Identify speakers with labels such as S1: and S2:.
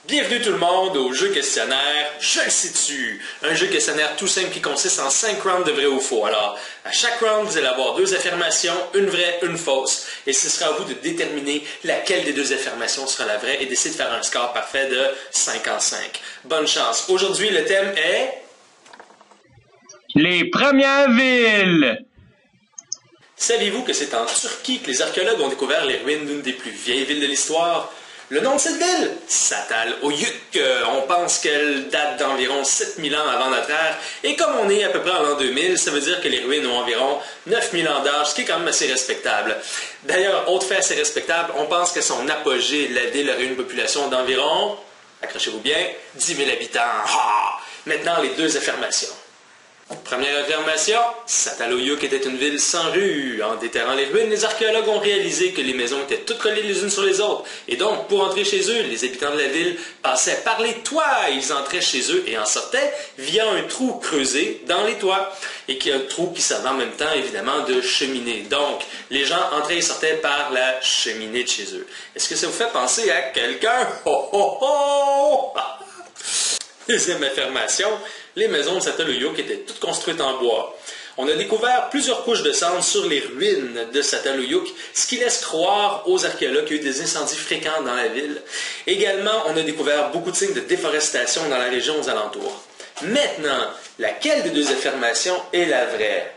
S1: Bienvenue tout le monde au jeu questionnaire Je le sais-tu? Un jeu questionnaire tout simple qui consiste en 5 rounds de vrai ou faux. Alors, à chaque round, vous allez avoir 2 affirmations, une vraie, une fausse. Et ce sera à vous de déterminer laquelle des 2 affirmations sera la vraie et d'essayer de faire un score parfait de 5 en 5. Bonne chance. Aujourd'hui, le thème est...
S2: les premières villes!
S1: Saviez-vous que c'est en Turquie que les archéologues ont découvert les ruines d'une des plus vieilles villes de l'histoire? Le nom de cette ville? Çatalhöyük. On pense qu'elle date d'environ 7000 ans avant notre ère. Et comme on est à peu près en l'an 2000, ça veut dire que les ruines ont environ 9000 ans d'âge, ce qui est quand même assez respectable. D'ailleurs, autre fait assez respectable, on pense qu'à son apogée, la ville aurait une population d'environ, accrochez-vous bien, 10 000 habitants. Ah! Maintenant, les 2 affirmations. Première affirmation, Çatalhöyük était une ville sans rue. En déterrant les ruines, les archéologues ont réalisé que les maisons étaient toutes collées les unes sur les autres. Et donc, pour entrer chez eux, les habitants de la ville passaient par les toits. Ils entraient chez eux et en sortaient via un trou creusé dans les toits. Et un trou qui servait en même temps, évidemment, de cheminée. Donc, les gens entraient et sortaient par la cheminée de chez eux. Est-ce que ça vous fait penser à quelqu'un? Ho, ho, ho! Deuxième affirmation, les maisons de Çatalhöyük étaient toutes construites en bois. On a découvert plusieurs couches de cendres sur les ruines de Çatalhöyük, ce qui laisse croire aux archéologues qu'il y a eu des incendies fréquents dans la ville. Également, on a découvert beaucoup de signes de déforestation dans la région aux alentours. Maintenant, laquelle des 2 affirmations est la vraie?